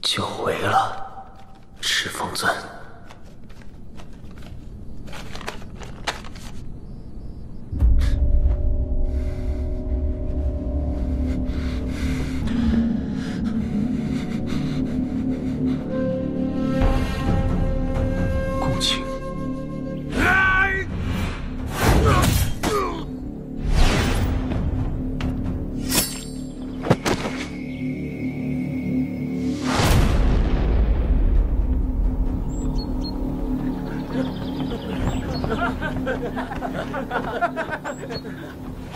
久违了，赤峰尊。共情。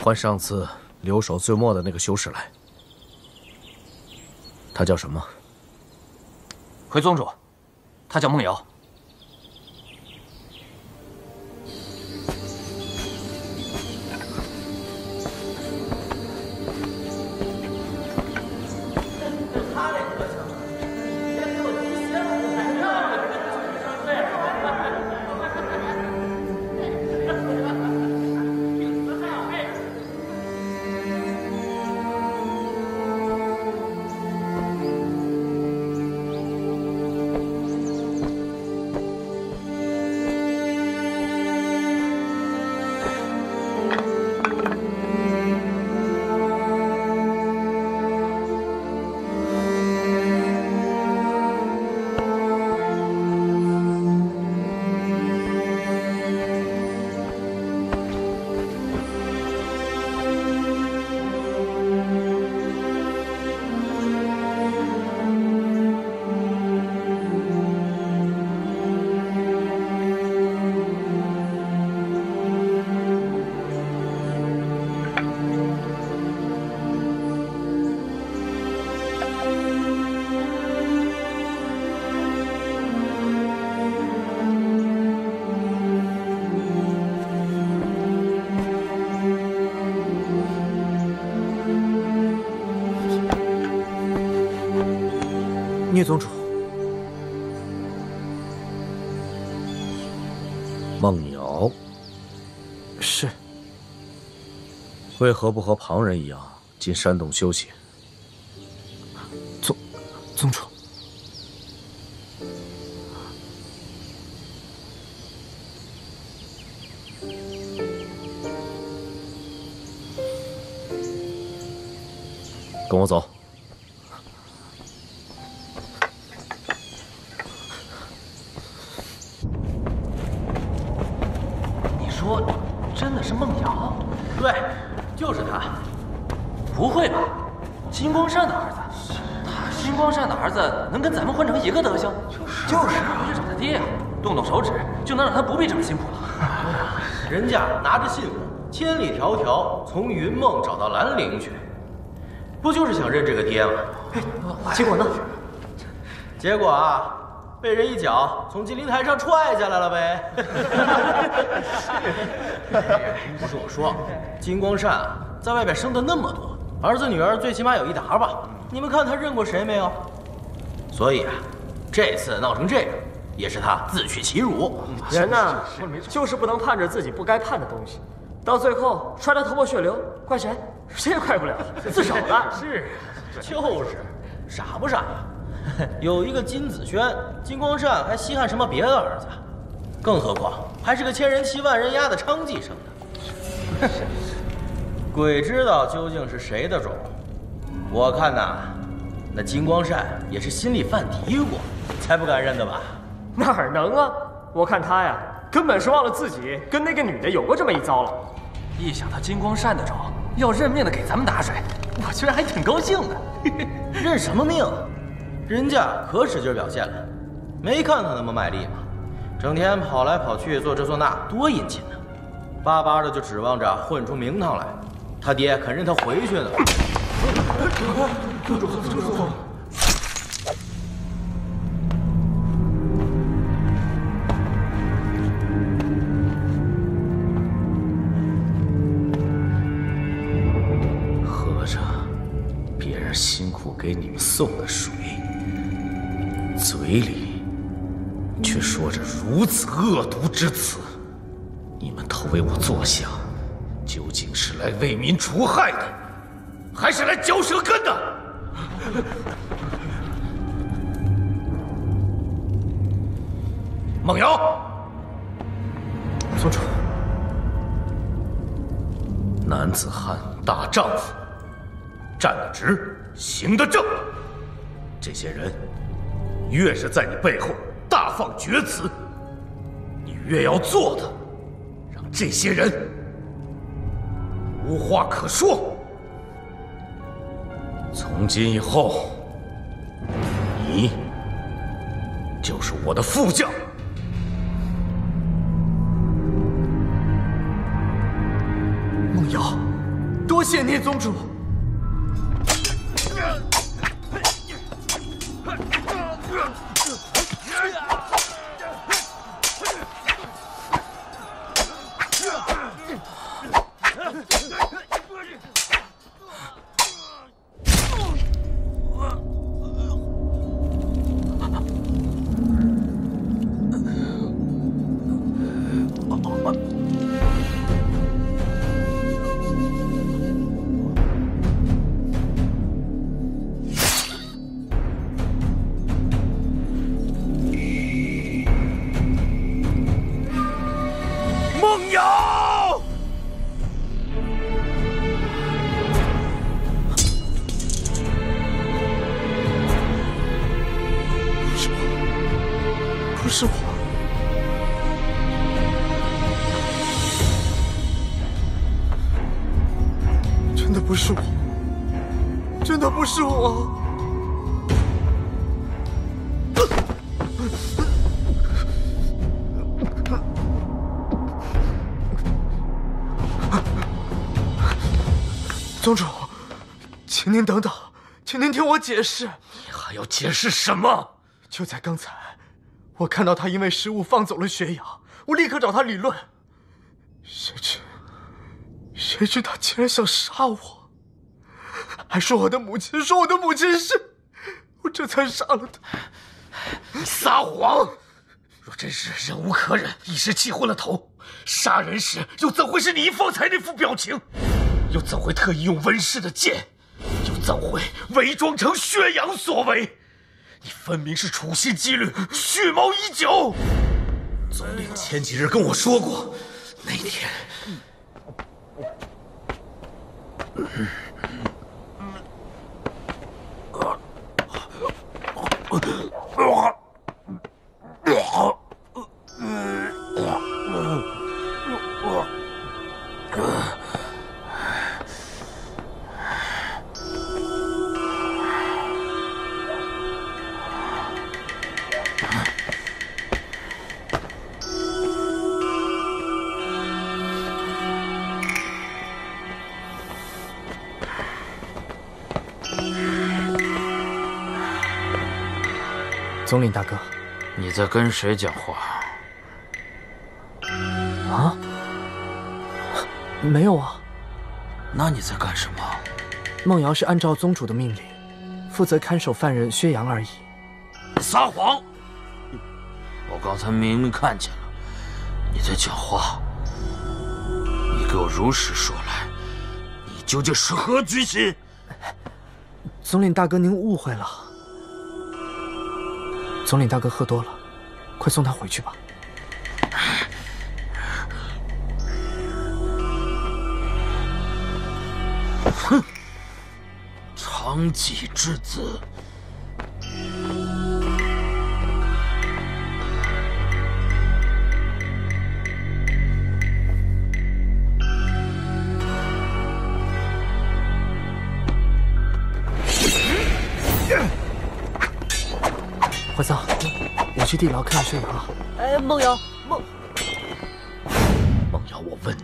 换上次留守最末的那个修士来，他叫什么？回宗主，他叫孟瑶。聂宗主，孟瑶，是。为何不和旁人一样进山洞休息？宗主，跟我走。 说真的是孟瑶？对，就是他。不会吧？金光善的儿子？金光善的儿子能跟咱们混成一个德行？就是啊，回去找他爹呀，动动手指就能让他不必这么辛苦了。人家拿着信物，千里迢迢从云梦找到兰陵去，不就是想认这个爹吗？结果呢？结果啊。 被人一脚从金陵台上踹下来了呗！不是我说，金光善啊，在外边生的那么多，儿子女儿最起码有一沓吧？你们看他认过谁没有？所以啊，这次闹成这样，也是他自取其辱。人呢，就是不能盼着自己不该盼的东西，到最后摔得头破血流，怪谁？谁也怪不了，自找的。是，就是，傻不傻呀？ 有一个金子轩，金光善还稀罕什么别的儿子？更何况还是个千人骑万人压的娼妓生的。鬼知道究竟是谁的种。我看呐，那金光善也是心里犯嘀咕，才不敢认的吧？哪能啊！我看他呀，根本是忘了自己跟那个女的有过这么一遭了。一想到金光善的种要认命的给咱们打水，我居然还挺高兴的。认什么命？ 人家可使劲表现了，没看他那么卖力吗？整天跑来跑去做这做那，多殷勤呢！巴巴的就指望着混出名堂来，他爹肯认他回去呢。住！喝着别人辛苦给你们送的水。 嘴里却说着如此恶毒之词，你们投为我坐下，究竟是来为民除害的，还是来嚼舌根的？孟瑶，宗主，男子汉大丈夫，站得直，行得正。这些人越是在你背后大放厥词，你越要做的，让这些人无话可说。从今以后，你就是我的副将。孟瑶，多谢聂宗主。孟瑶，不是我，真的不是我，真的不是我。宗主，请您等等，请您听我解释。你还要解释什么？就在刚才，我看到他因为失误放走了雪雅，我立刻找他理论。谁知他竟然想杀我，还说我的母亲，说我的母亲是……我这才杀了他。你撒谎！若真是忍无可忍，一时气昏了头，杀人时又怎会是你方才那副表情？又怎会特意用温氏的剑？又怎会伪装成血阳所为？你分明是处心积虑，蓄谋已久。总领前几日跟我说过，那天，总领大哥，你在跟谁讲话？啊？没有啊。那你在干什么？孟瑶是按照宗主的命令，负责看守犯人薛洋而已。撒谎！我刚才明明看见了，你在讲话。你给我如实说来，你究竟是何居心？总领大哥，您误会了。总领大哥喝多了，快送他回去吧。哼，长戟之子。怀桑，我去地牢看薛洋。哎，孟瑶，孟瑶，我问你，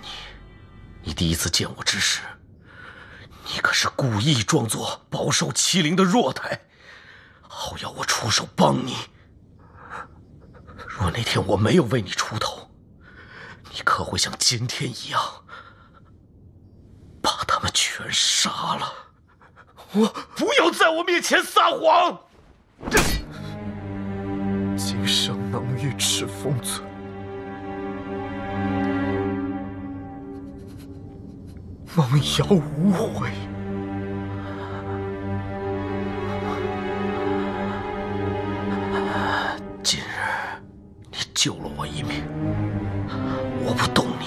你第一次见我之时，你可是故意装作饱受欺凌的弱态，好要我出手帮你。若那天我没有为你出头，你可会像今天一样，把他们全杀了？我不要在我面前撒谎！今生能遇赤峰村，孟瑶无悔。今日你救了我一命，我不动你。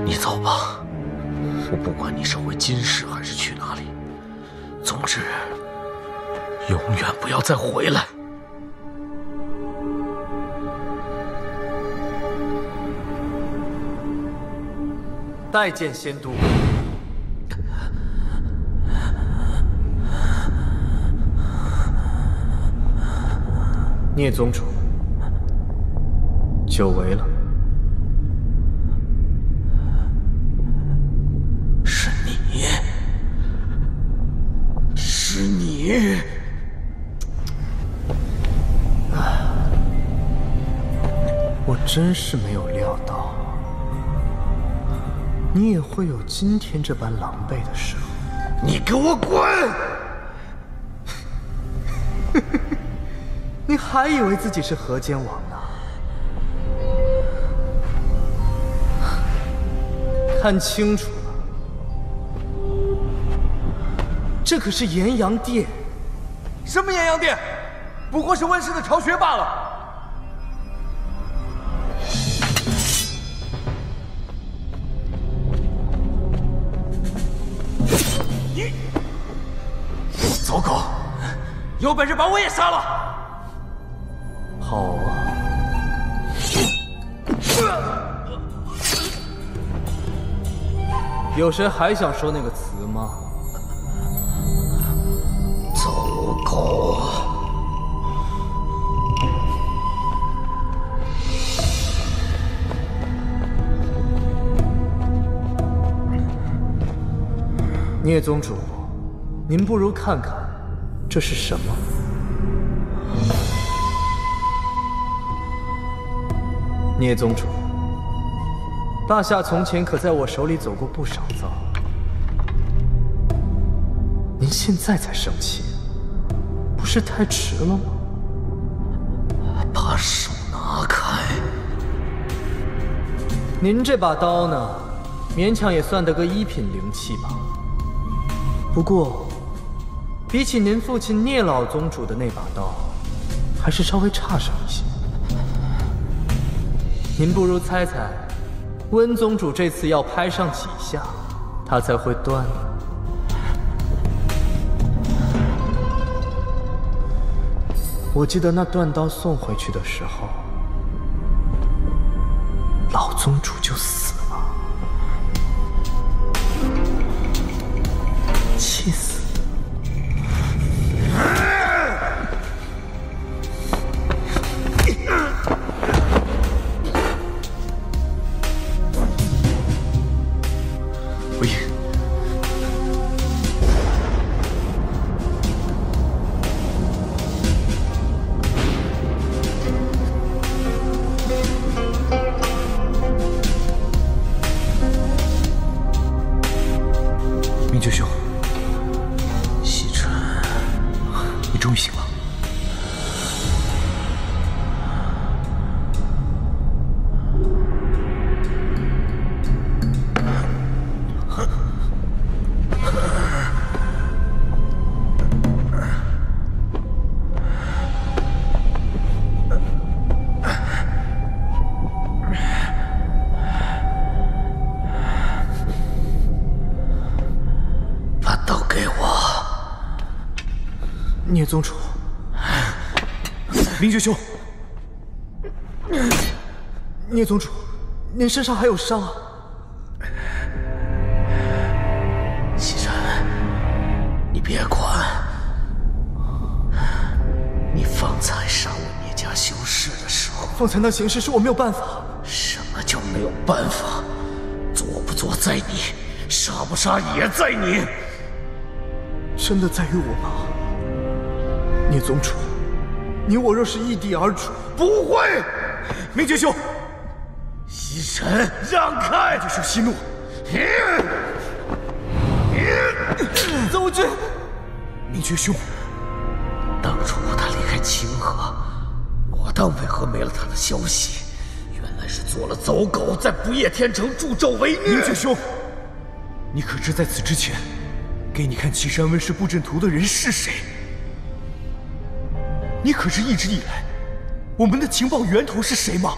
你走吧，我不管你是回金氏还是去哪里，总之，永远不要再回来。拜见仙都。聂宗主，久违了。是你，是你！我真是没有料到。你也会有今天这般狼狈的时候。你给我滚！你还以为自己是河间王呢？看清楚了，这可是炎阳殿。什么炎阳殿？不过是温氏的巢穴罢了。走狗，有本事把我也杀了！好啊。有谁还想说那个词吗？走狗！聂宗主，您不如看看这是什么。聂宗主，大夏从前可在我手里走过不少遭，您现在才生气，不是太迟了吗？把手拿开！您这把刀呢，勉强也算得个一品灵器吧。不过，比起您父亲聂老宗主的那把刀，还是稍微差上一些。您不如猜猜，温宗主这次要拍上几下，他才会断呢？我记得那断刀送回去的时候，老宗主就死了，气死！不行，明觉兄，西辰，你终于醒了。聂宗主，明觉兄，聂宗主，您身上还有伤啊！西辰，你别管，你方才杀我聂家修士的时候，方才那形势是我没有办法。什么叫没有办法？做不做在你，杀不杀也在你。真的在于我吗？聂宗主，你我若是异地而处，不会！明觉兄，西辰，让开！明觉兄息怒。宗君，明觉兄，当初他离开清河，我当为何没了他的消息？原来是做了走狗，在不夜天城助纣为虐。明觉兄，你可知在此之前，给你看岐山温氏布阵图的人是谁？你可知一直以来，我们的情报源头是谁吗？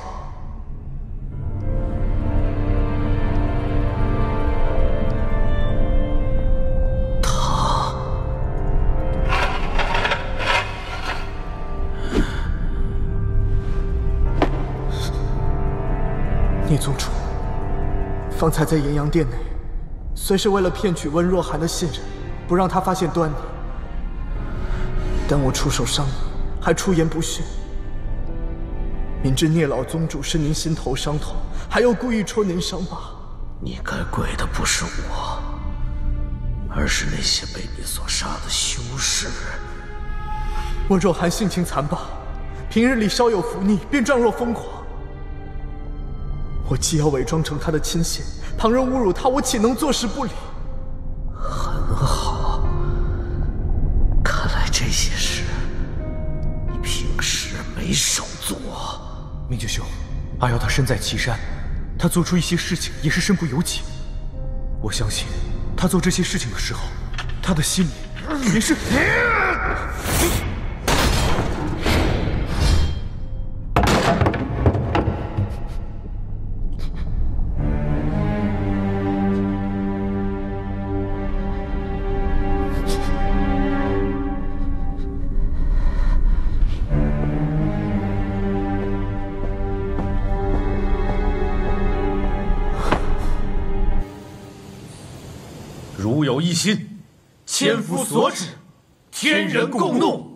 聂宗主，方才在炎阳殿内，虽是为了骗取温若寒的信任，不让他发现端倪，但我出手伤你，还出言不逊。明知聂老宗主是您心头伤痛，还要故意戳您伤疤。你该跪的不是我，而是那些被你所杀的修士。温若寒性情残暴，平日里稍有拂逆便状若疯狂。我既要伪装成他的亲信，旁人侮辱他，我岂能坐视不理？很好，看来这些事你平时没少做。明觉兄，阿瑶他身在岐山，他做出一些事情也是身不由己。我相信，他做这些事情的时候，他的心里也是。如有一心，千夫所指，天人共怒。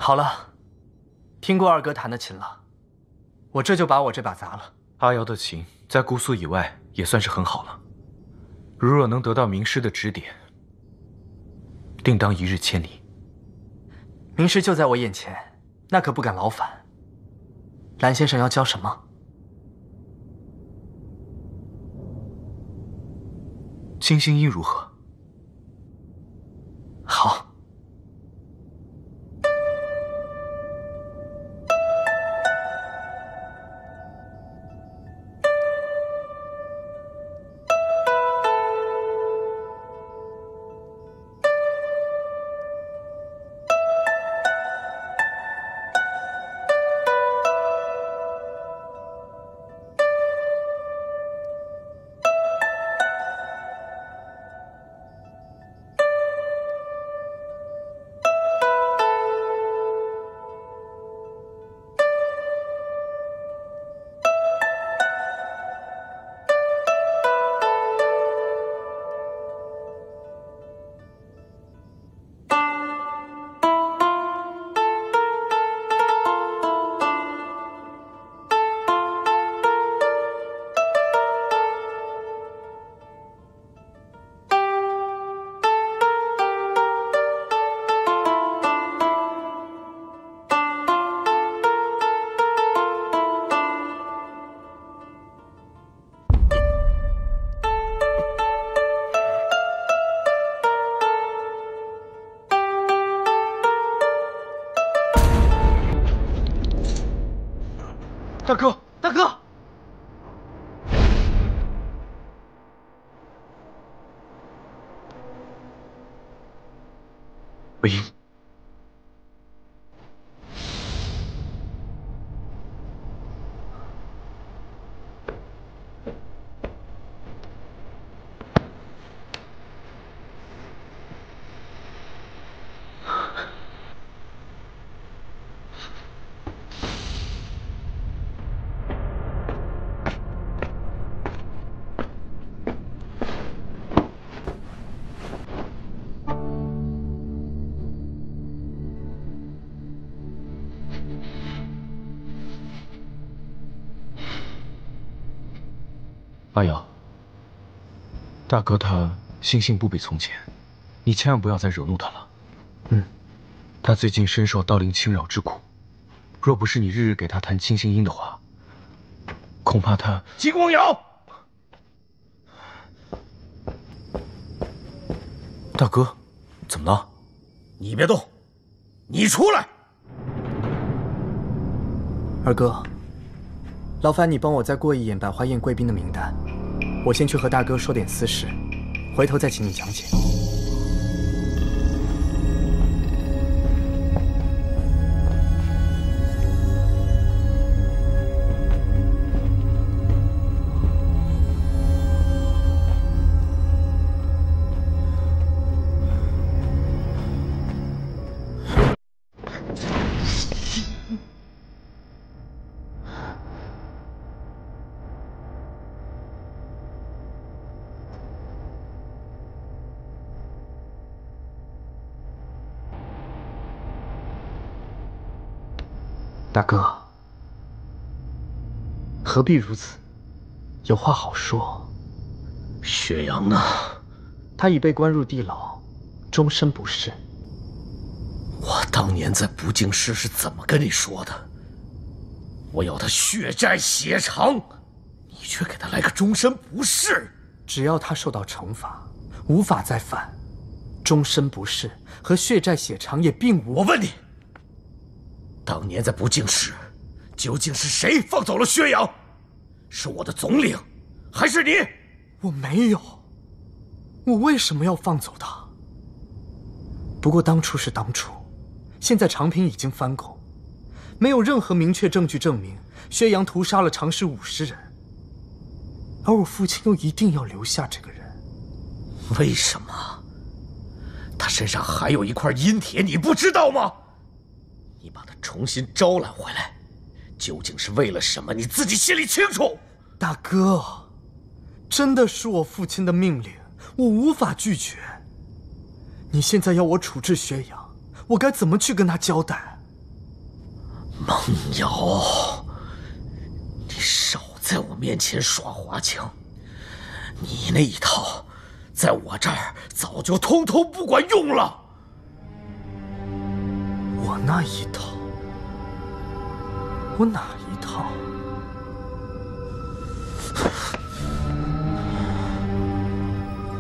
好了，听过二哥弹的琴了，我这就把我这把砸了。阿瑶的琴在姑苏以外也算是很好了，如若能得到名师的指点，定当一日千里。名师就在我眼前，那可不敢劳烦。蓝先生要教什么？清心音如何？好。魏婴，阿瑶，大哥他心性不比从前，你千万不要再惹怒他了。他最近深受道灵侵扰之苦，若不是你日日给他弹清心音的话，恐怕他……金光瑶，大哥，怎么了？你别动，你出来。二哥，劳烦你帮我再过一眼百花宴贵宾的名单，我先去和大哥说点私事，回头再请你讲解。大哥，何必如此？有话好说。薛洋呢？他已被关入地牢，终身不释。我当年在不敬市是怎么跟你说的？我要他血债血偿，你却给他来个终身不释。只要他受到惩罚，无法再犯，终身不释和血债血偿也并无。我问你，当年在不敬市，究竟是谁放走了薛洋？是我的总领，还是你？我没有，我为什么要放走他？不过当初是当初，现在长平已经翻供，没有任何明确证据证明薛洋屠杀了常氏50人，而我父亲又一定要留下这个人。为什么？他身上还有一块阴铁，你不知道吗？你把他重新招揽回来，究竟是为了什么？你自己心里清楚。大哥，真的是我父亲的命令，我无法拒绝。你现在要我处置薛洋，我该怎么去跟他交代？孟瑶，你少在我面前耍花枪，你那一套，在我这儿早就通通不管用了。我那一套？我哪一套？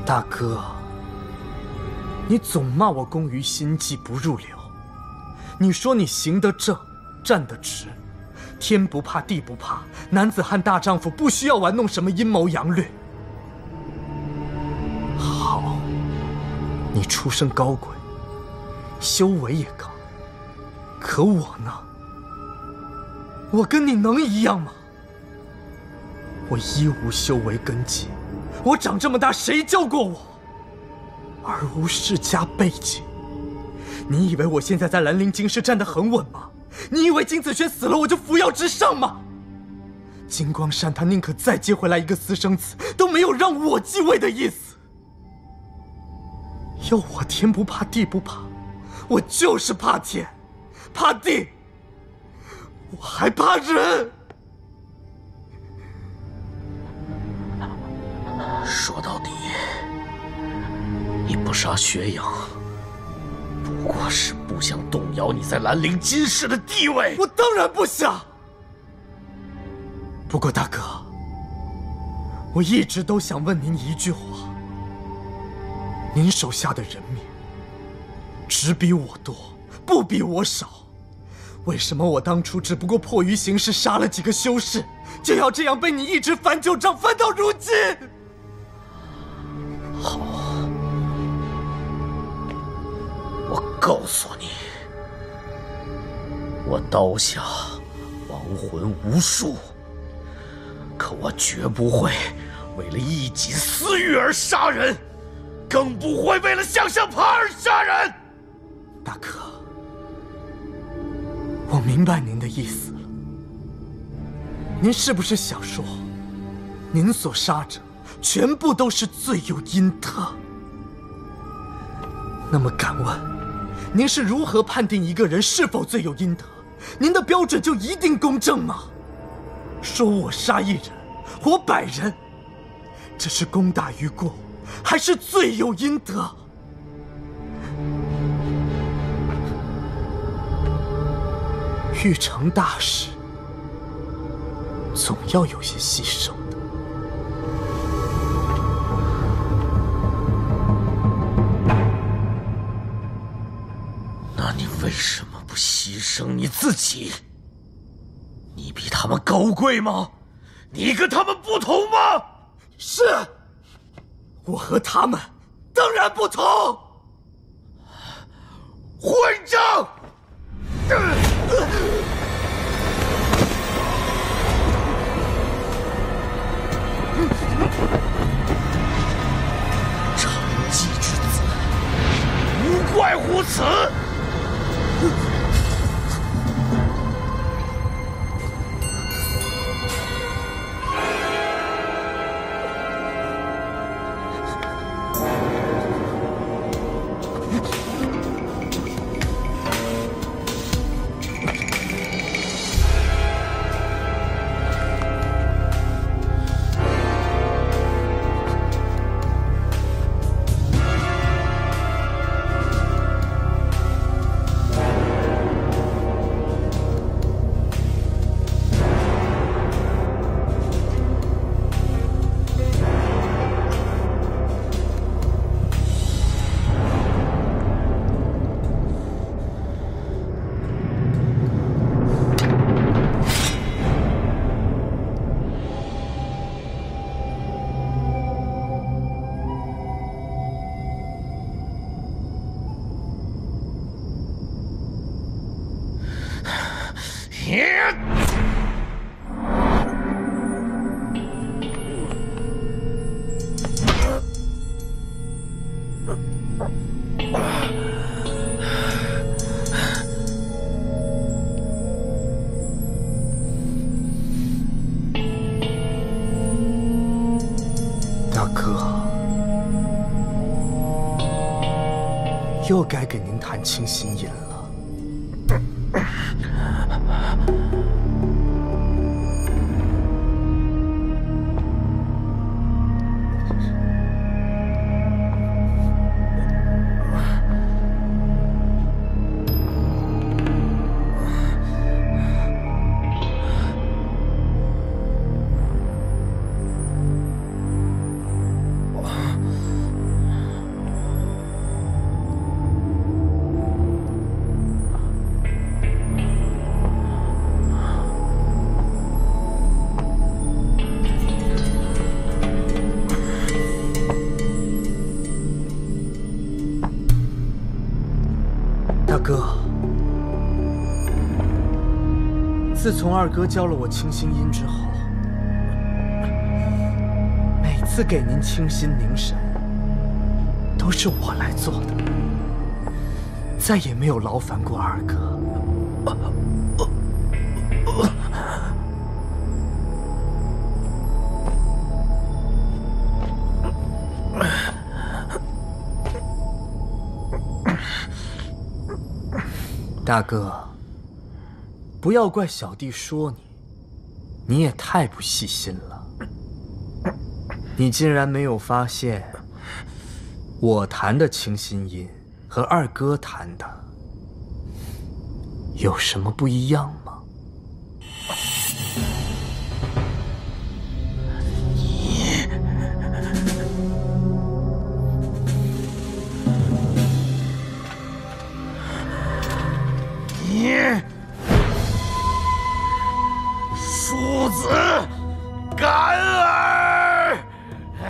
大哥，你总骂我工于心计不入流，你说你行得正，站得直，天不怕地不怕，男子汉大丈夫不需要玩弄什么阴谋阳略。好，你出身高贵，修为也高，可我呢？我跟你能一样吗？我一无修为根基，我长这么大谁教过我？二无世家背景，你以为我现在在兰陵京师站得很稳吗？你以为金子轩死了我就扶摇直上吗？金光善他宁可再接回来一个私生子，都没有让我继位的意思。要我天不怕地不怕，我就是怕天，怕地，我还怕人。说到底，你不杀薛洋，不过是不想动摇你在兰陵金氏的地位。我当然不想。不过大哥，我一直都想问您一句话：您手下的人命，只比我多，不比我少，为什么我当初只不过迫于形势杀了几个修士，就要这样被你一直翻旧账，翻到如今？好，我告诉你，我刀下亡魂无数，可我绝不会为了一己私欲而杀人，更不会为了向上爬而杀人。大哥，我明白您的意思了。您是不是想说，您所杀者全部都是罪有应得？那么敢问，您是如何判定一个人是否罪有应得？您的标准就一定公正吗？说我杀一人，活100人，这是功大于过，还是罪有应得？欲成大事，总要有些牺牲的。那你为什么不牺牲你自己？你比他们高贵吗？你跟他们不同吗？是，我和他们当然不同。混账！长计之子，无怪乎此。大哥，又该给您谈清心印了。大哥，自从二哥教了我清心音之后，每次给您清心凝神，都是我来做的，再也没有劳烦过二哥。大哥，不要怪小弟说你，你也太不细心了。你竟然没有发现，我弹的清心音和二哥弹的有什么不一样吗？庶子，敢儿！啊！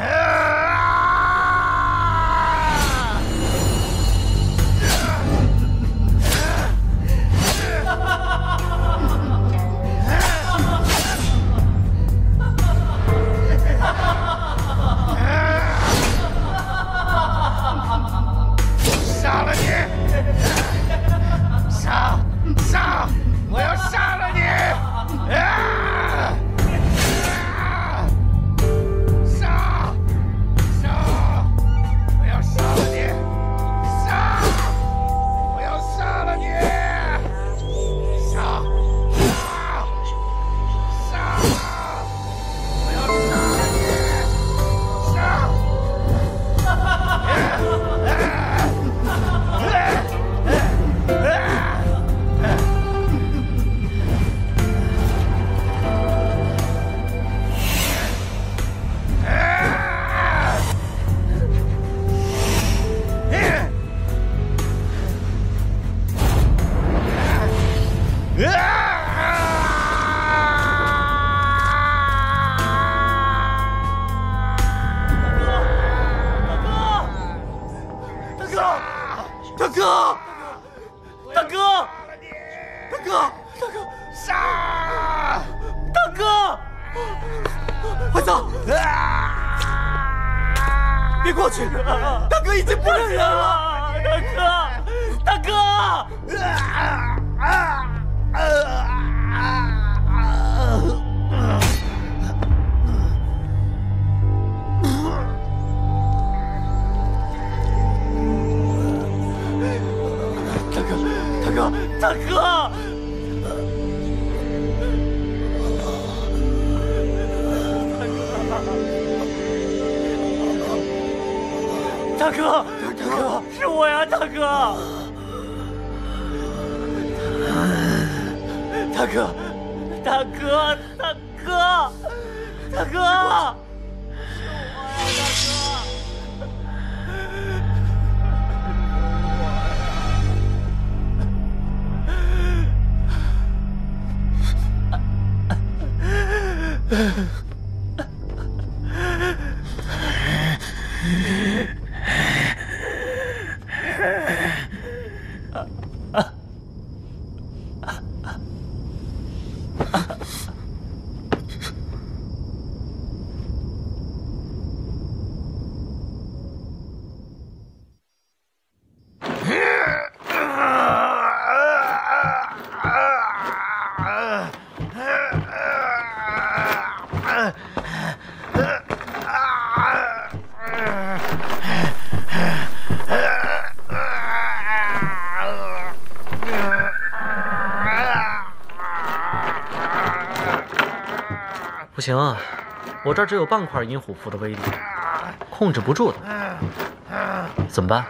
别过去，大哥已经不认人了。大哥，大哥！大哥，是我呀，大哥！大哥！是我呀，大哥！不行啊，我这儿只有半块阴虎符的威力，控制不住的。怎么办？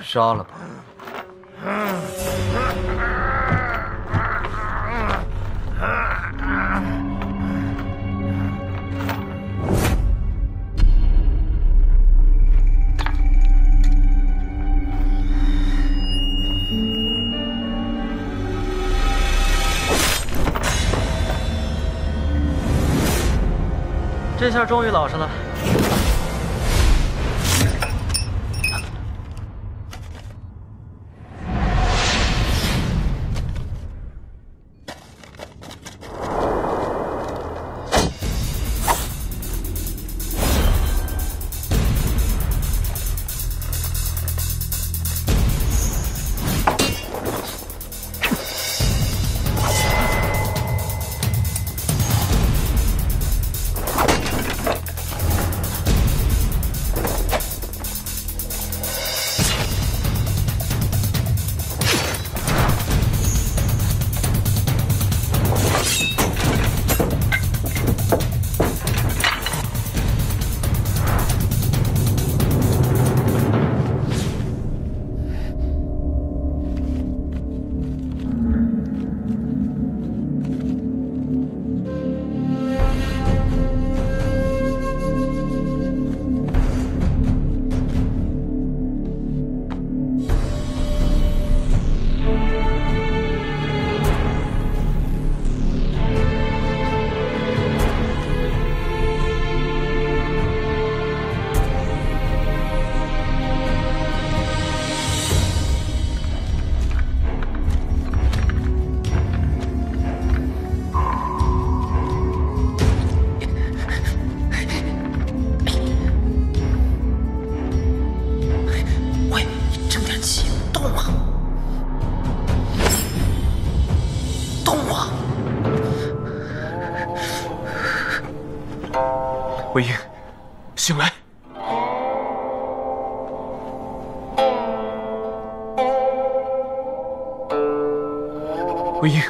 杀了吧！这下终于老实了。魏婴，醒来！魏婴，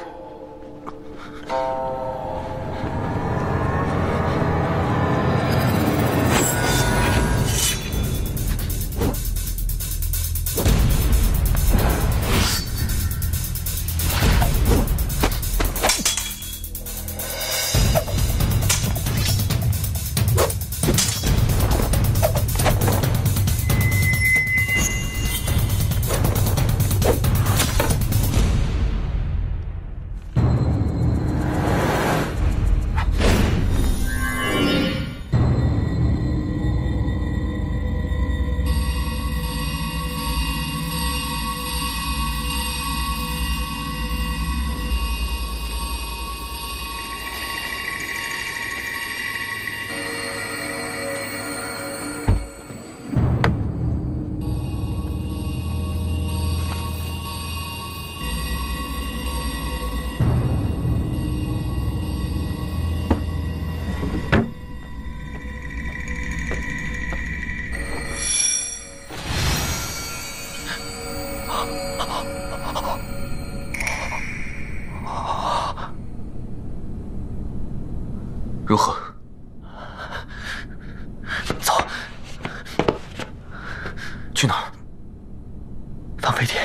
放飞点，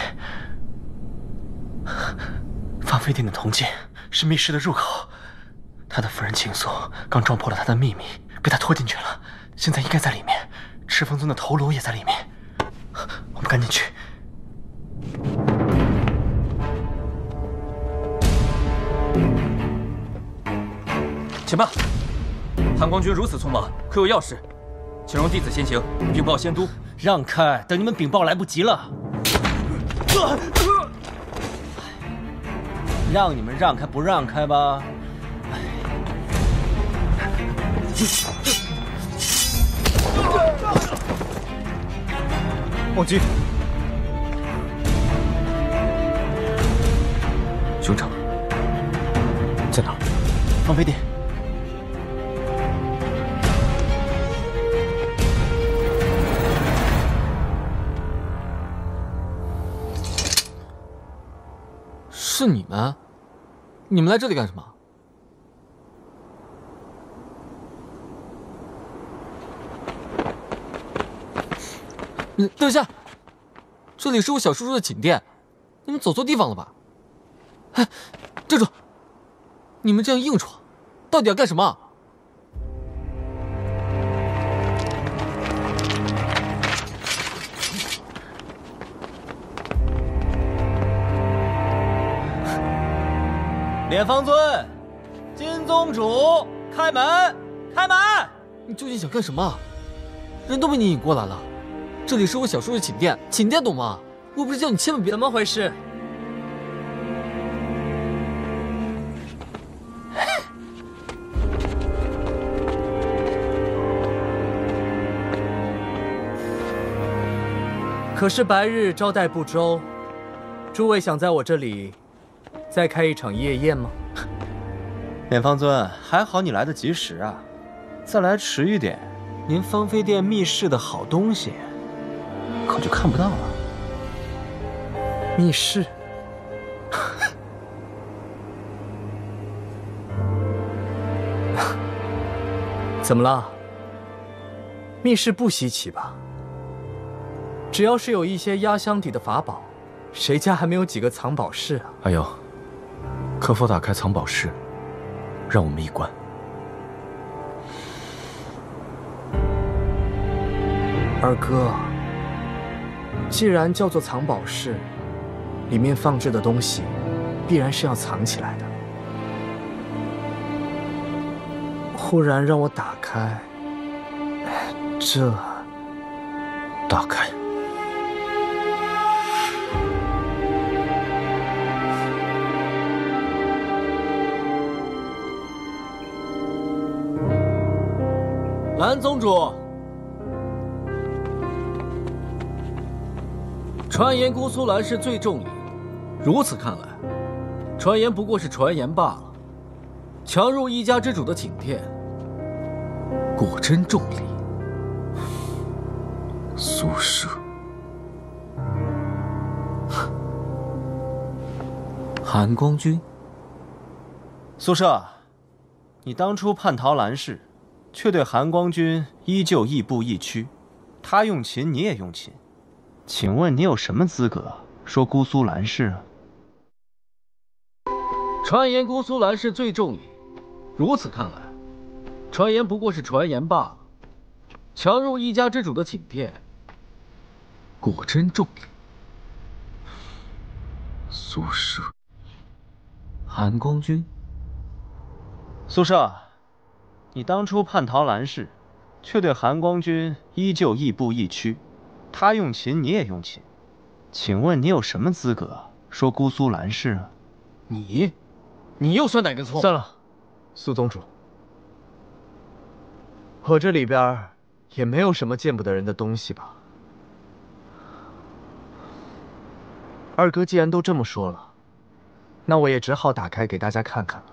放飞点的铜镜是密室的入口，他的夫人倾诉刚撞破了他的秘密，被他拖进去了，现在应该在里面。赤峰尊的头颅也在里面，我们赶紧去。且慢，韩光君如此匆忙，可有要事？请容弟子先行，禀报仙都。让开，等你们禀报来不及了。让你们让开不让开吧？王局，兄长在哪儿？放飞点。是你们？你们来这里干什么？等一下，这里是我小叔叔的寝殿，你们走错地方了吧？哎，站住！你们这样硬闯，到底要干什么？莲方尊，金宗主，开门！开门！你究竟想干什么？人都被你引过来了。这里是我小叔的寝殿，寝殿懂吗？我不是叫你千万别……怎么回事？可是白日招待不周，诸位想在我这里再开一场夜宴吗？莲方尊，还好你来得及时啊！再来迟一点，您芳菲殿密室的好东西可就看不到了。密室？怎么了？密室不稀奇吧？只要是有一些压箱底的法宝，谁家还没有几个藏宝室啊？阿瑶，可否打开藏宝室，让我们一观？二哥，既然叫做藏宝室，里面放置的东西必然是要藏起来的。忽然让我打开，这……打开。蓝宗主，传言姑苏兰氏最重礼，如此看来，传言不过是传言罢了。强入一家之主的寝殿，果真重礼。宿舍，韩光君，苏舍，你当初叛逃兰氏，却对韩光君依旧亦步亦趋，他用琴你也用琴，请问你有什么资格说姑苏兰氏啊？传言姑苏兰氏最重礼，如此看来，传言不过是传言罢了。强入一家之主的寝殿，果真重礼。宿舍，韩光君，苏舍，你当初叛逃兰氏，却对韩光君依旧亦步亦趋，他用琴你也用琴，请问你有什么资格说姑苏兰氏啊？你又算哪根葱？算了，苏宗主，我这里边也没有什么见不得人的东西吧。二哥既然都这么说了，那我也只好打开给大家看看了。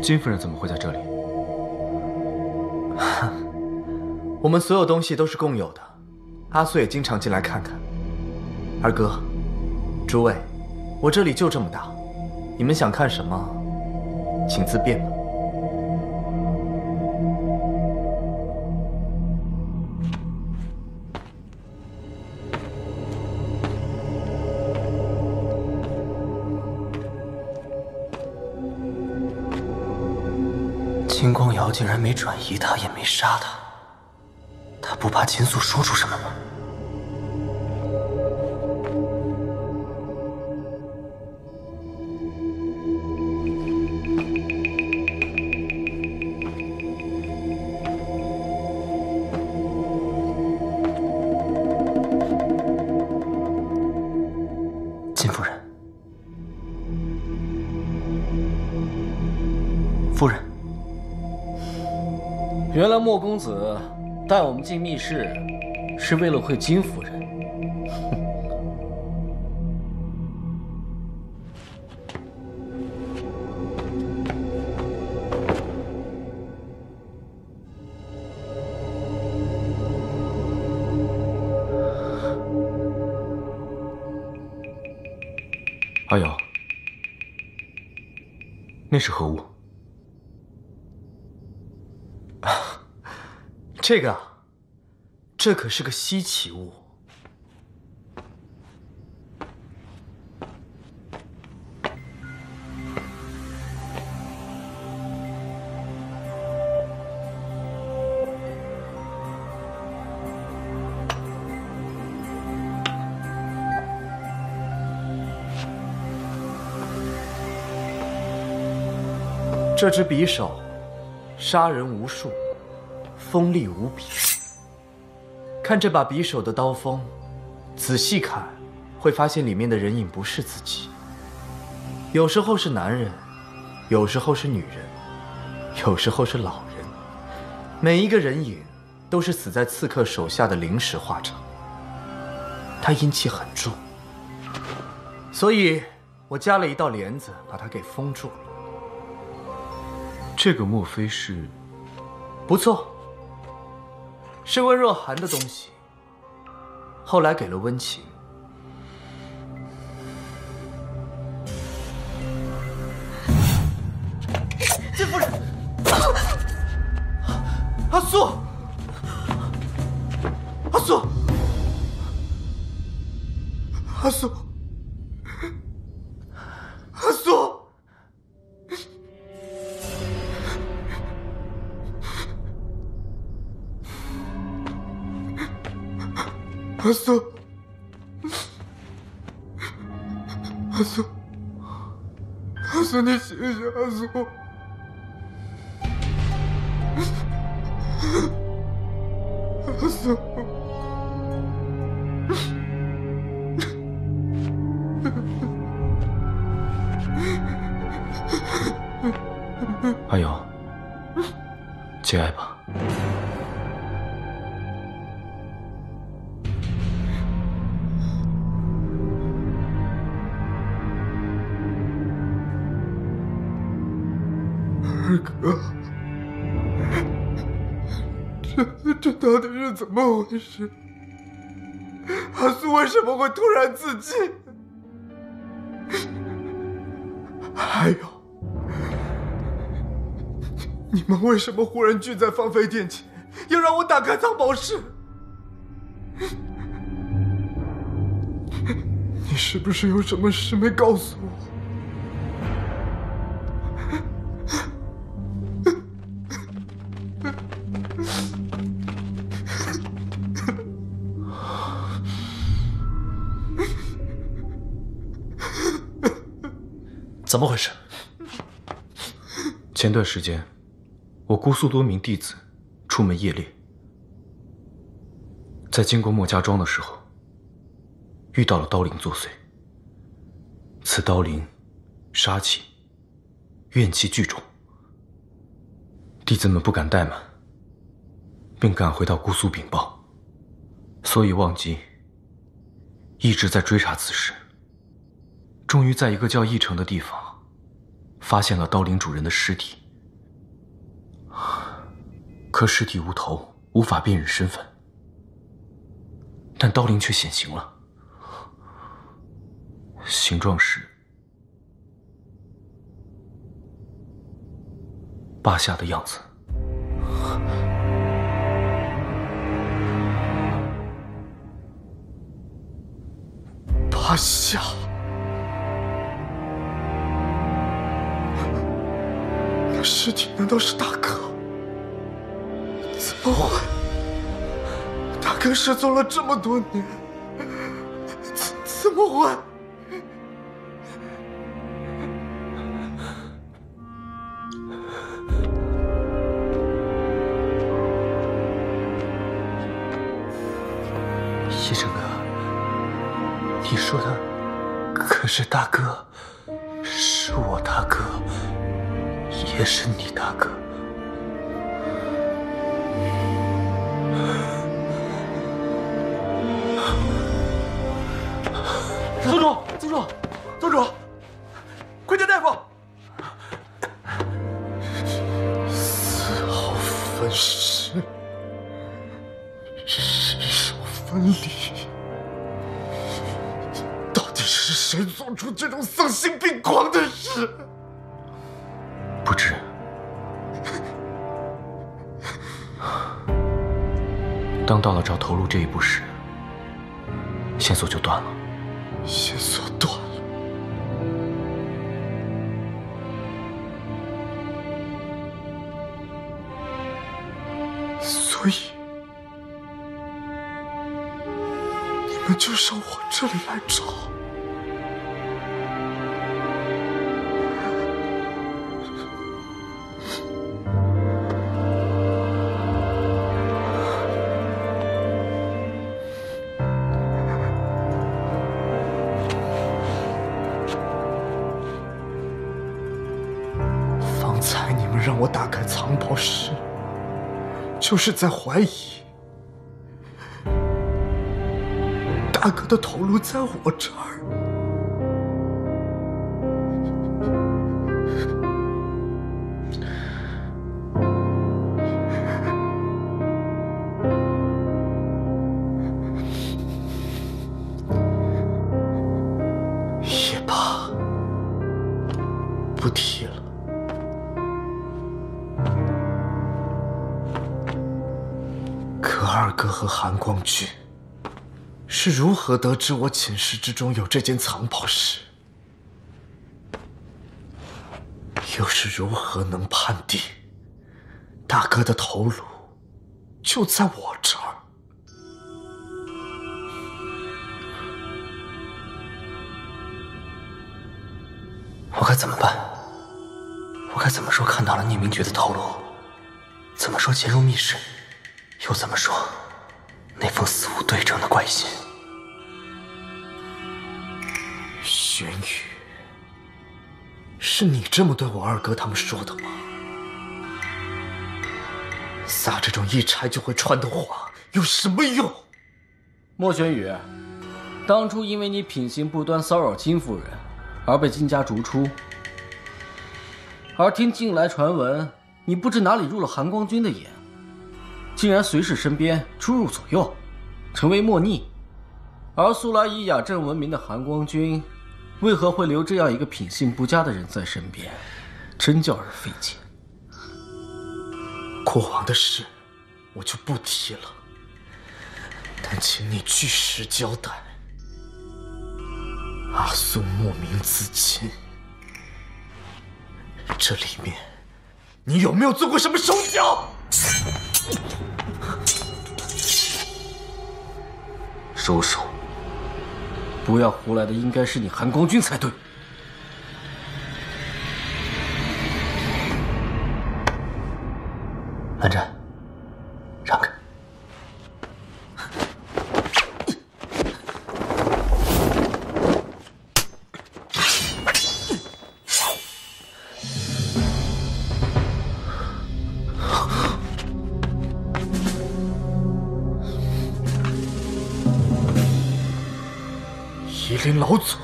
金夫人怎么会在这里？我们所有东西都是共有的，阿苏也经常进来看看。二哥，诸位，我这里就这么大，你们想看什么，请自便吧。金光瑶竟然没转移他，也没杀他，他不怕秦素说出什么吗？金夫人，夫人。原来莫公子带我们进密室，是为了会金夫人。阿瑶，那是何物？这个，这可是个稀奇物。这支匕首，杀人无数，锋利无比。看这把匕首的刀锋，仔细看，会发现里面的人影不是自己。有时候是男人，有时候是女人，有时候是老人。每一个人影都是死在刺客手下的临时化成。他阴气很重，所以我加了一道帘子，把它给封住了。这个莫非是？不错，是温若寒的东西，后来给了温情。金夫人，阿苏，阿苏，阿苏，阿苏。阿苏，阿苏，阿苏，你醒醒，阿苏，阿苏，阿瑶，节哀吧。二哥，这到底是怎么回事？阿苏为什么会突然自尽？还有，你们为什么忽然聚在芳菲殿前，要让我打开藏宝室？你是不是有什么事没告诉我？怎么回事？前段时间，我姑苏多名弟子出门夜猎，在经过莫家庄的时候，遇到了刀灵作祟。此刀灵杀气、怨气聚重，弟子们不敢怠慢，便赶回到姑苏禀报，所以忘记一直在追查此事。终于在一个叫义城的地方，发现了刀灵主人的尸体，可尸体无头，无法辨认身份。但刀灵却显形了，形状是霸下的样子。霸下，那尸体难道是大哥？怎么会？大哥失踪了这么多年，怎么会？医生哥，你说的可是大哥，是我大哥，也是你大哥。宗主，宗主，宗主，快叫大夫！丝毫分尸，尸首分离，到底是谁做出这种丧心病狂的事？不知。当到了找头颅这一步时，线索就断了。线索断了，所以你们就上我这里来找。方才你们让我打开藏宝室，就是在怀疑大哥的头颅在我这儿。也罢，不提了。可二哥和韩光君是如何得知我寝室之中有这间藏宝室？又是如何能判定大哥的头颅就在我这儿？我该怎么办？我该怎么说看到了聂明珏的头颅？怎么说潜入密室？又怎么说那封死无对证的怪信？玄宇，是你这么对我二哥他们说的吗？撒这种一拆就会穿的话有什么用？莫玄宇，当初因为你品行不端，骚扰金夫人，而被金家逐出。而听近来传闻，你不知哪里入了韩光君的眼，竟然随侍身边，出入左右，成为莫逆。而素来以雅正闻名的韩光君，为何会留这样一个品性不佳的人在身边？真叫人费解。过往的事我就不提了，但请你据实交代。阿素莫名自尽，这里面你有没有做过什么手脚？收手！不要胡来的，应该是你韩光君才对。蓝湛，让开！夷陵老祖，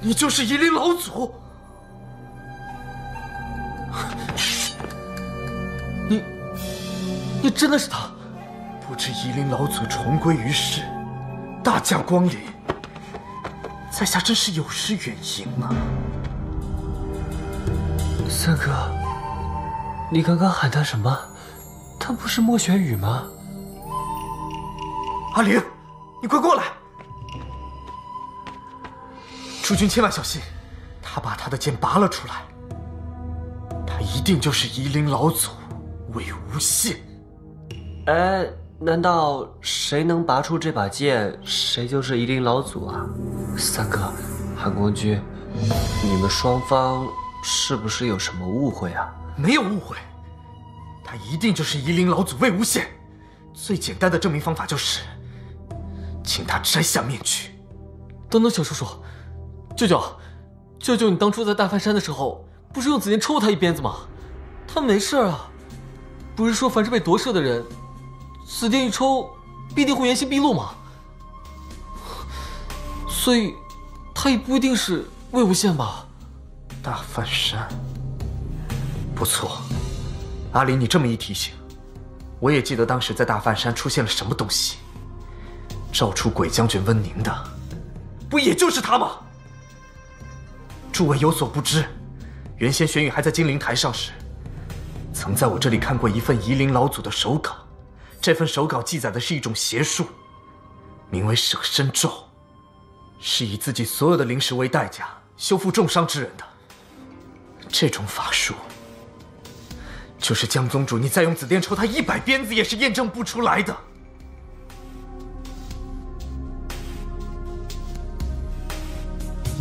你就是夷陵老祖？你真的是他？不知夷陵老祖重归于世，大驾光临，在下真是有失远迎啊！三哥，你刚刚喊他什么？他不是莫玄羽吗？阿玲，你快过来！诸君千万小心，他把他的剑拔了出来，他一定就是夷陵老祖魏无羡。哎，难道谁能拔出这把剑，谁就是夷陵老祖啊？三哥，韩光君，你们双方是不是有什么误会啊？没有误会，他一定就是夷陵老祖魏无羡。最简单的证明方法就是，请他摘下面具。等等，小叔叔，舅舅，你当初在大梵山的时候，不是用紫剑抽他一鞭子吗？他没事啊。不是说凡是被夺舍的人，紫剑一抽，必定会原形毕露吗？所以，他也不一定是魏无羡吧？大梵山，不错。阿离，你这么一提醒，我也记得当时在大梵山出现了什么东西。召出鬼将军温宁的，不也就是他吗？诸位有所不知，原先玄羽还在金陵台上时，曾在我这里看过一份夷陵老祖的手稿。这份手稿记载的是一种邪术，名为舍身咒，是以自己所有的灵石为代价修复重伤之人的。这种法术，就是江宗主你再用紫电抽他100鞭子也是验证不出来的。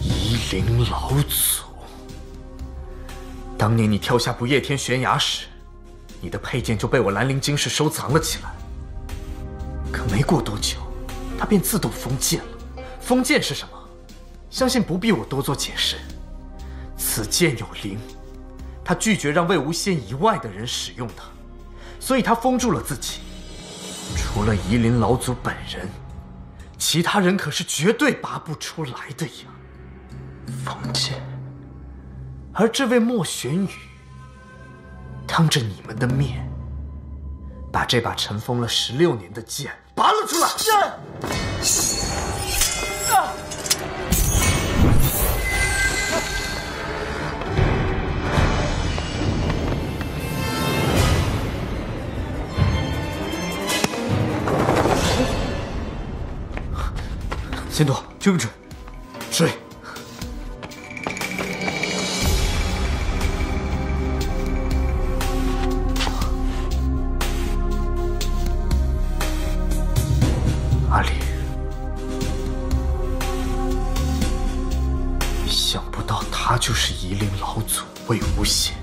夷陵老祖，当年你跳下不夜天悬崖时，你的佩剑就被我兰陵金氏收藏了起来。可没过多久，它便自动封剑了。封剑是什么？相信不必我多做解释。此剑有灵，他拒绝让魏无羡以外的人使用它，所以他封住了自己。除了夷陵老祖本人，其他人可是绝对拔不出来的呀。封剑，而这位莫玄羽，当着你们的面，把这把尘封了16年的剑拔了出来。仙朵，追不追？追！阿离，想不到他就是夷陵老祖魏无羡。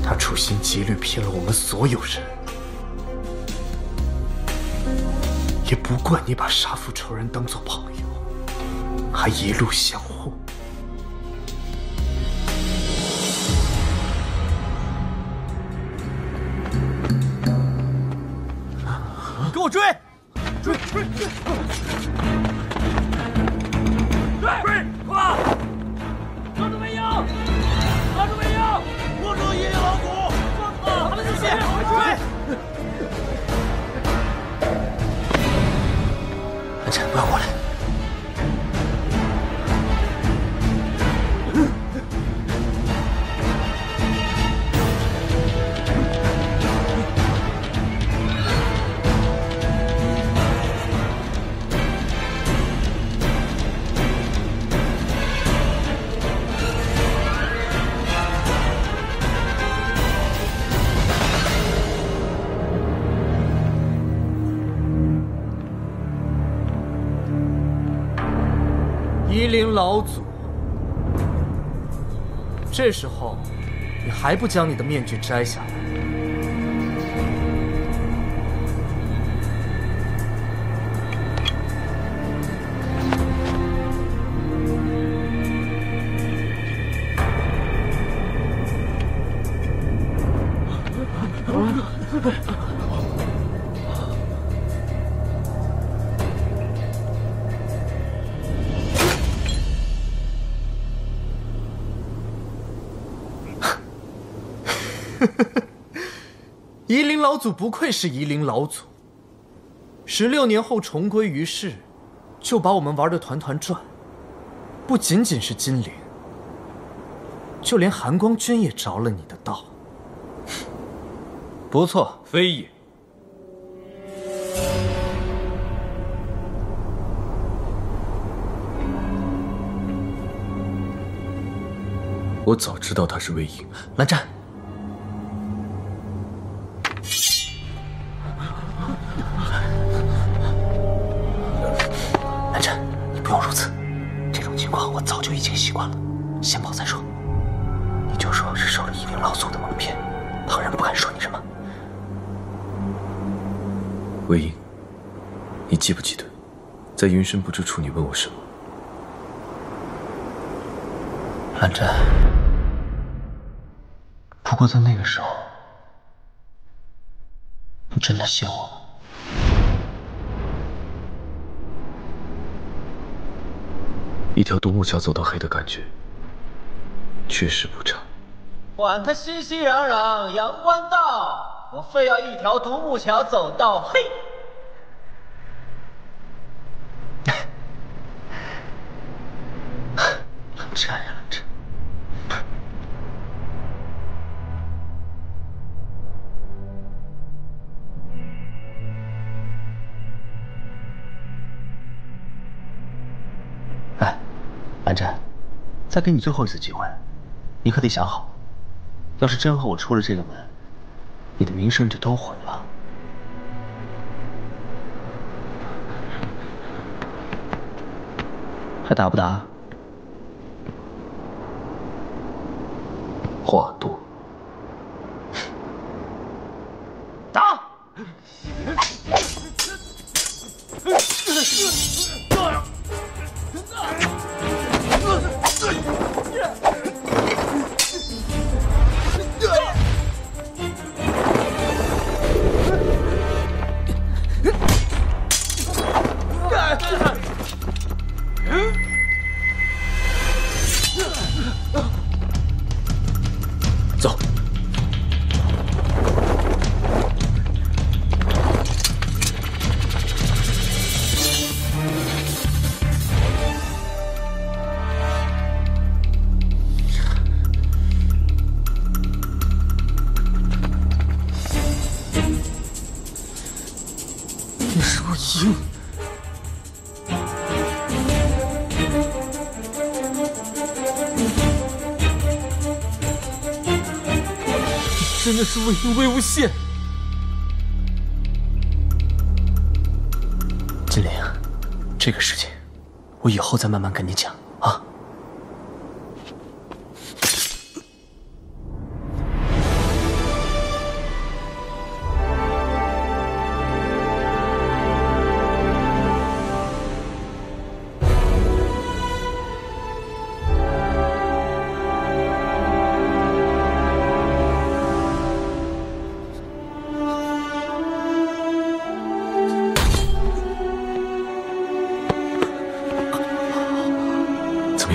他处心积虑骗了我们所有人。也不怪你把杀父仇人当作朋友，还一路相护。你给我追！追！快！抓住魏婴！抓住魏婴！握住夷陵老祖！抓住他们这些！追！安晨，不要过来！夷陵老祖，这时候你还不将你的面具摘下来？夷陵老祖不愧是夷陵老祖，16年后重归于世，就把我们玩得团团转。不仅仅是金陵，就连寒光君也着了你的道。不错，非也。我早知道他是魏婴。蓝湛，蓝湛，你不用如此。这种情况我早就已经习惯了，先跑再说。你就说是受了夷陵老祖的蒙骗，旁人不敢说你什么。魏婴，你记不记得，在云深不知处你问我什么？蓝湛，不过在那个时候，你真的信我吗？一条独木桥走到黑的感觉，确实不差。管他熙熙攘攘阳关道，我非要一条独木桥走到黑。冷战呀，冷战。哎，蓝湛，再给你最后一次机会，你可得想好，要是真和我出了这个门，你的名声就都毁了。还打不打？话多。打！走。你是魏婴。真的是魏婴魏无羡。金陵，这个事情我以后再慢慢跟你讲啊。怎么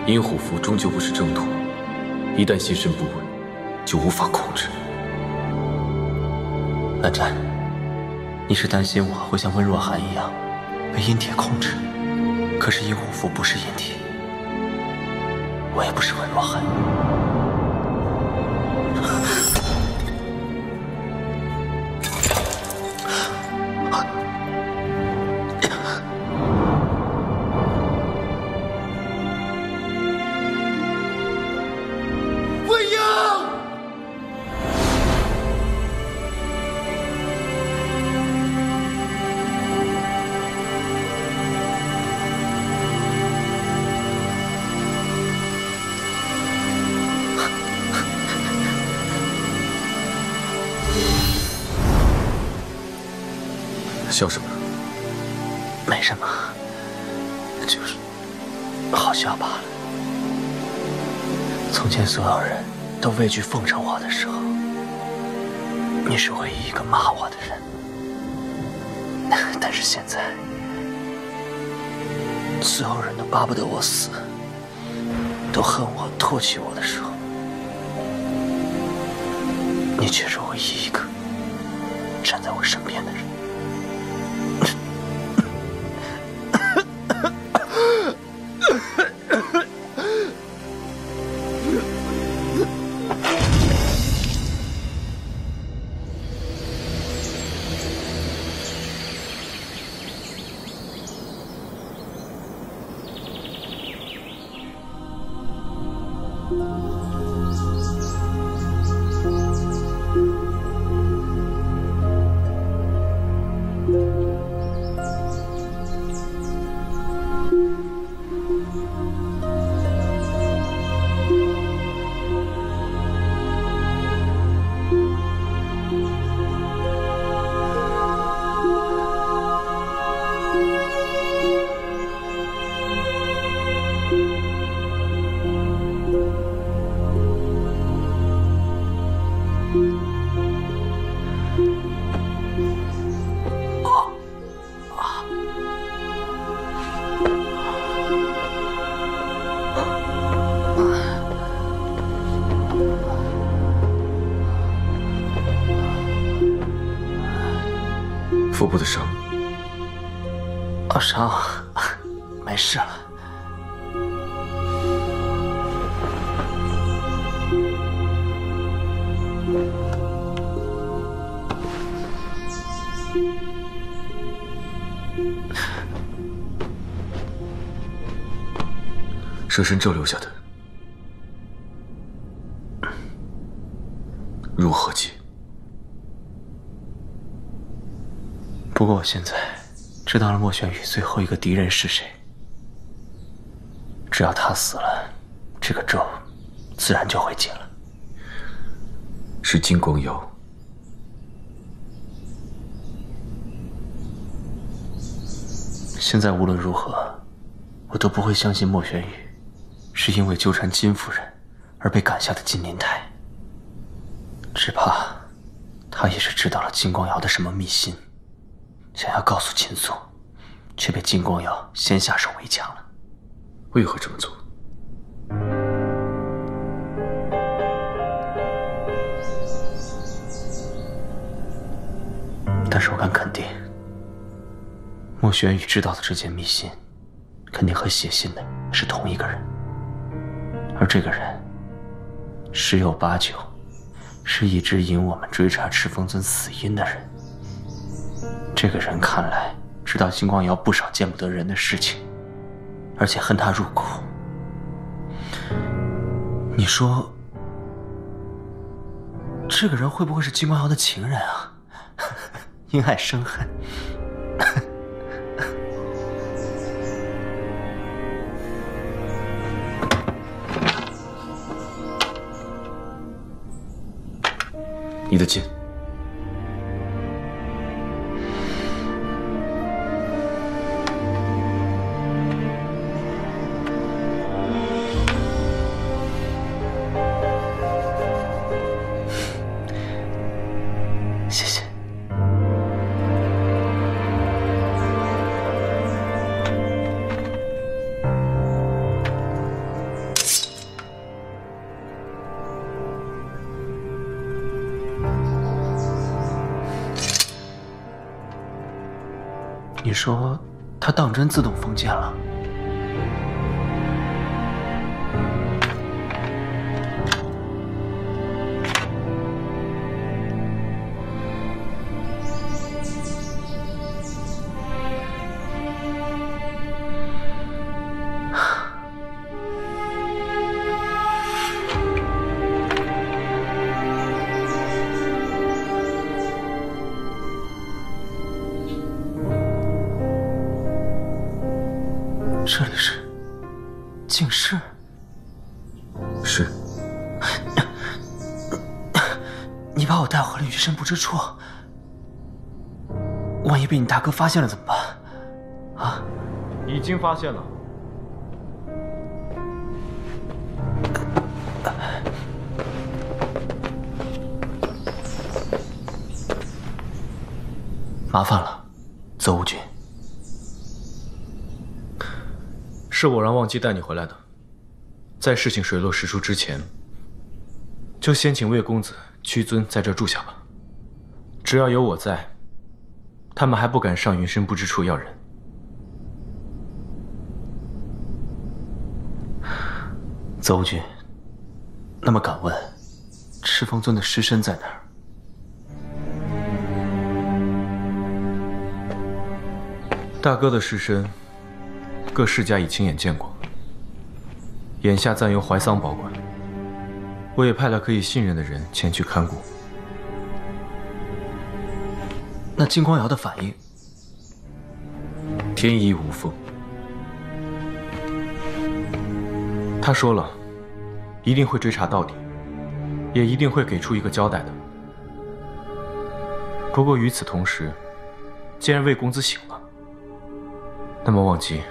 阴虎符终究不是正途，一旦心神不稳，就无法控制。蓝湛，你是担心我会像温若寒一样被阴铁控制？可是阴虎符不是阴铁，我也不是温若寒。笑什么？没什么，就是好笑罢了。从前所有人都畏惧奉承我的时候，你是唯一一个骂我的人。但是现在，所有人都巴不得我死，都恨我、唾弃我的时候，你却是唯一一个站在我身边的人。腹部的伤，伤，没事了。蛇神咒留下的，如何解？不过我现在知道了莫玄羽最后一个敌人是谁。只要他死了，这个咒自然就会解了。是金光瑶。现在无论如何，我都不会相信莫玄羽是因为纠缠金夫人而被赶下的金鳞台。只怕他也是知道了金光瑶的什么秘辛，想要告诉秦素，却被金光瑶先下手为强了。为何这么做？但是我敢肯定，莫玄羽知道的这件秘辛，肯定和写信的是同一个人，而这个人十有八九是一直引我们追查赤峰尊死因的人。这个人看来知道金光瑶不少见不得人的事情，而且恨他入骨。你说，这个人会不会是金光瑶的情人啊？因爱生恨。你的剑。谢谢。说他当真自动封建了？这里是净室。是。你把我带回了余生不知处，万一被你大哥发现了怎么办？啊？已经发现了。麻烦了，邹无君。是我让忘机带你回来的，在事情水落石出之前，就先请魏公子屈尊在这儿住下吧。只要有我在，他们还不敢上云深不知处要人。邹无君，那么敢问，赤峰尊的尸身在哪儿？大哥的尸身，各世家已亲眼见过，眼下暂由怀桑保管。我也派了可以信任的人前去看顾。那金光瑶的反应？天衣无缝。他说了，一定会追查到底，也一定会给出一个交代的。不过与此同时，既然魏公子醒了，那么忘机，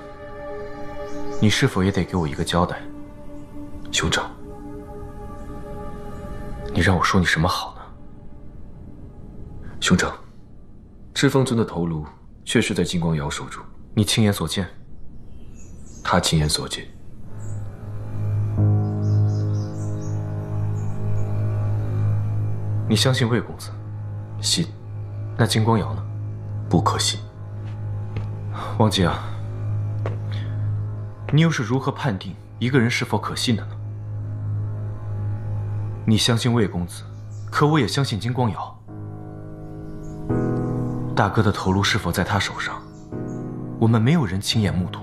你是否也得给我一个交代？兄长，你让我说你什么好呢？兄长，赤峰尊的头颅确实在金光瑶手中，你亲眼所见？他亲眼所见。你相信魏公子？信。那金光瑶呢？不可信。忘机啊，你又是如何判定一个人是否可信的呢？你相信魏公子，可我也相信金光瑶。大哥的头颅是否在他手上，我们没有人亲眼目睹，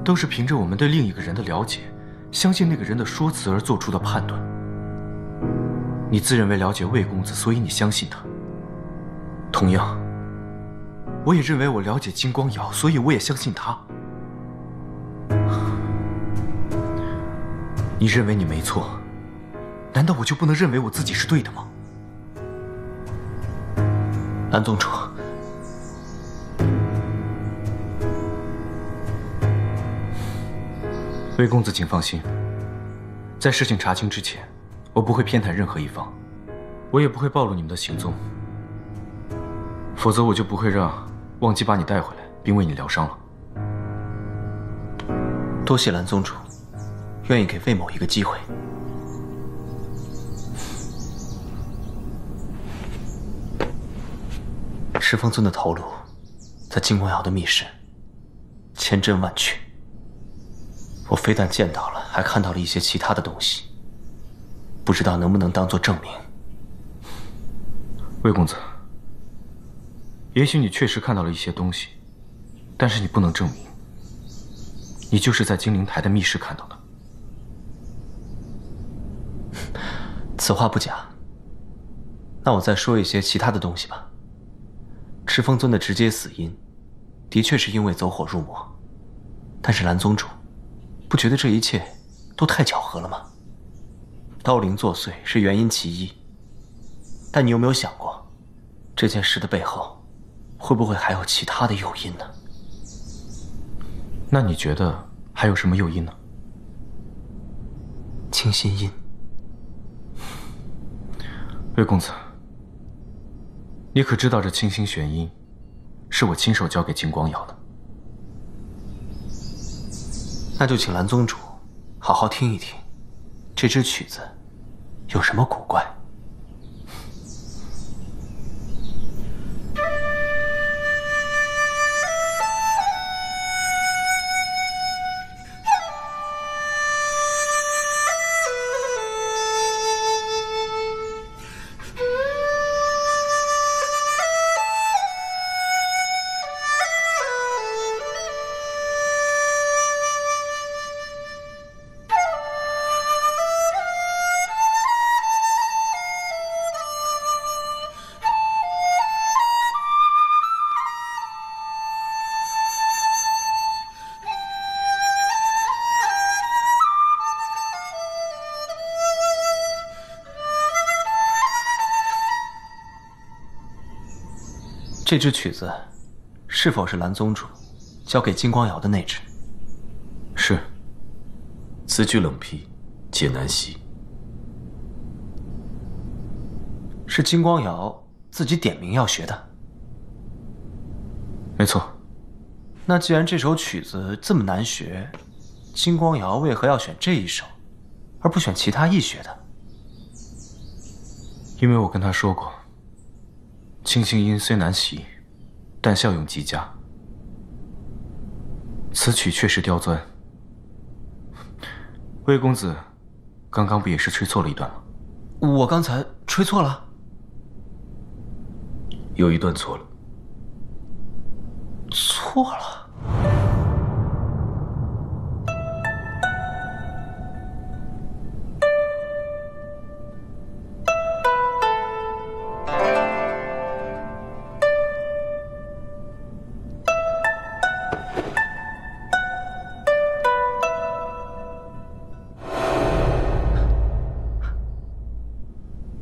都是凭着我们对另一个人的了解，相信那个人的说辞而做出的判断。你自认为了解魏公子，所以你相信他。同样，我也认为我了解金光瑶，所以我也相信他。你认为你没错，难道我就不能认为我自己是对的吗？蓝宗主，魏公子请放心，在事情查清之前，我不会偏袒任何一方，我也不会暴露你们的行踪，否则我就不会让忘机把你带回来，并为你疗伤了。多谢蓝宗主，愿意给魏某一个机会。赤峰尊的头颅在金光瑶的密室，千真万确。我非但见到了，还看到了一些其他的东西，不知道能不能当作证明。魏公子，也许你确实看到了一些东西，但是你不能证明，你就是在金陵台的密室看到的。此话不假。那我再说一些其他的东西吧。赤峰尊的直接死因，的确是因为走火入魔。但是蓝宗主，不觉得这一切都太巧合了吗？刀灵作祟是原因其一，但你有没有想过，这件事的背后，会不会还有其他的诱因呢？那你觉得还有什么诱因呢？清心印。魏公子，你可知道这清心玄音，是我亲手交给金光瑶的？那就请蓝宗主好好听一听，这支曲子有什么古怪。这支曲子是否是蓝宗主交给金光瑶的那支？是。此曲冷僻，且难习。是金光瑶自己点名要学的？没错。那既然这首曲子这么难学，金光瑶为何要选这一首，而不选其他易学的？因为我跟他说过，清新音虽难习，但效用极佳。此曲确实刁钻。魏公子，刚刚不也是吹错了一段吗？我刚才吹错了？有一段错了。错了？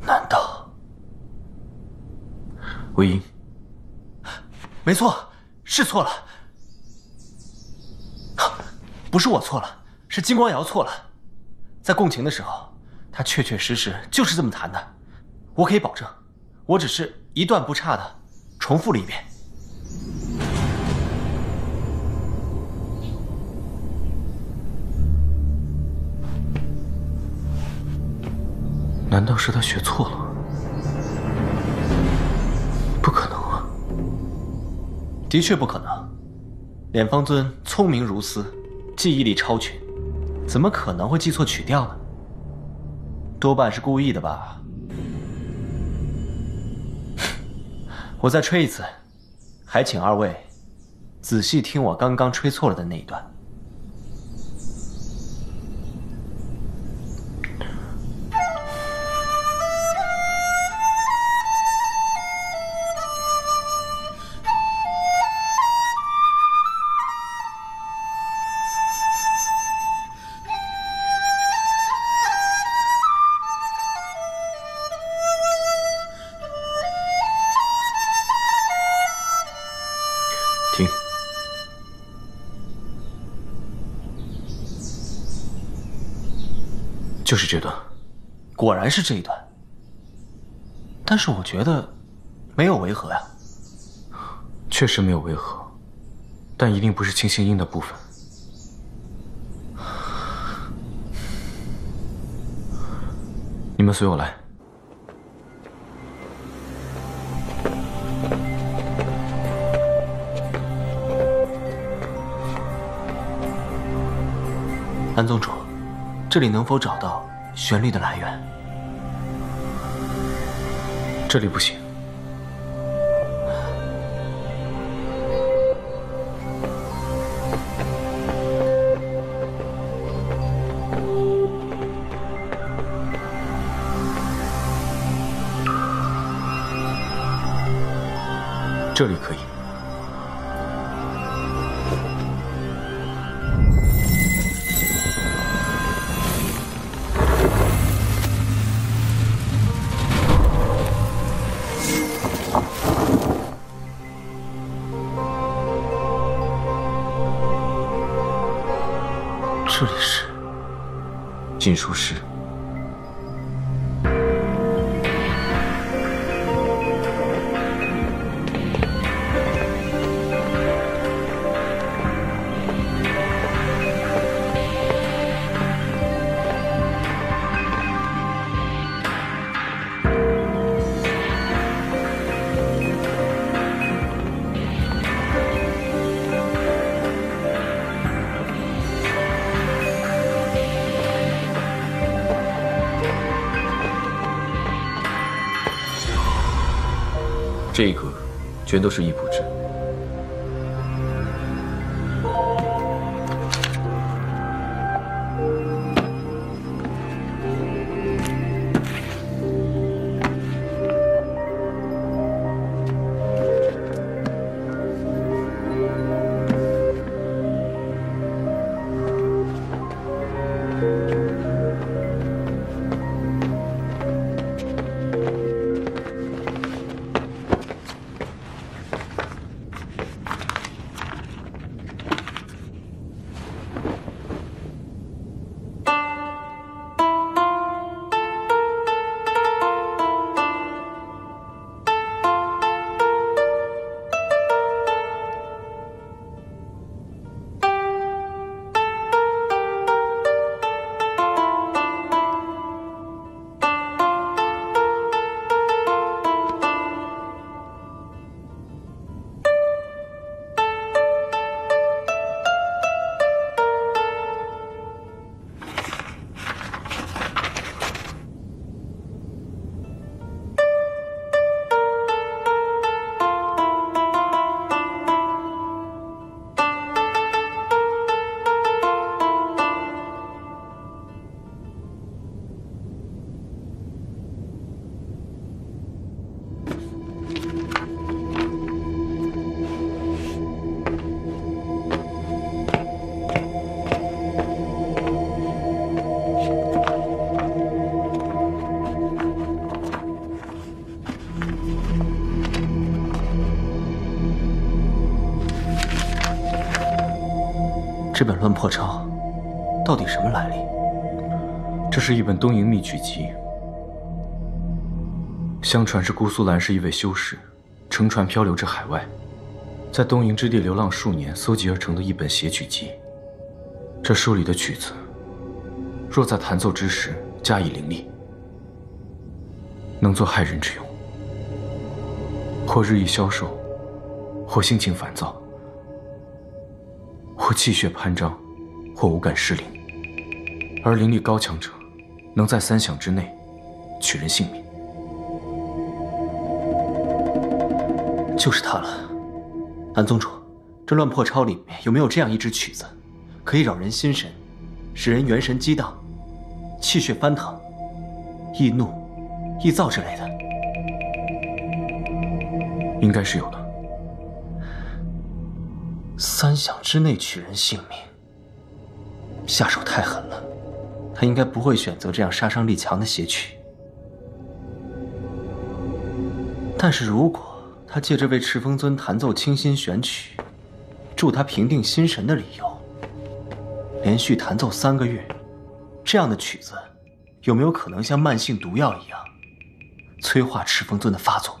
难道？魏婴，没错，是错了。不是我错了，是金光瑶错了。在共情的时候，他确确实实就是这么弹的。我可以保证，我只是一段不差的重复了一遍。难道是他学错了？不可能啊！的确不可能。莲方尊聪明如斯，记忆力超群，怎么可能会记错曲调呢？多半是故意的吧。我再吹一次，还请二位仔细听我刚刚吹错了的那一段。停。就是这段。果然是这一段。但是我觉得没有违和呀。确实没有违和，但一定不是清新音的部分。你们随我来。蓝宗主，这里能否找到旋律的来源？这里不行。这里可以。这里是禁书室。这一格全都是易谱志。这本乱破抄到底什么来历？这是一本东瀛秘曲集，相传是姑苏蓝氏一位修士乘船漂流至海外，在东瀛之地流浪数年，搜集而成的一本写曲集。这书里的曲子，若在弹奏之时加以凌厉，能做害人之用，或日益消瘦，或心情烦躁，或气血攀张，或五感失灵。而灵力高强者，能在3响之内取人性命。就是他了。南宗主，这乱破抄里面有没有这样一支曲子，可以扰人心神，使人元神激荡，气血翻腾，易怒易躁之类的？应该是有的。3响之内取人性命，下手太狠了。他应该不会选择这样杀伤力强的邪曲。但是如果他借这位赤峰尊弹奏清心玄曲，助他平定心神的理由，连续弹奏3个月，这样的曲子有没有可能像慢性毒药一样，催化赤峰尊的发作？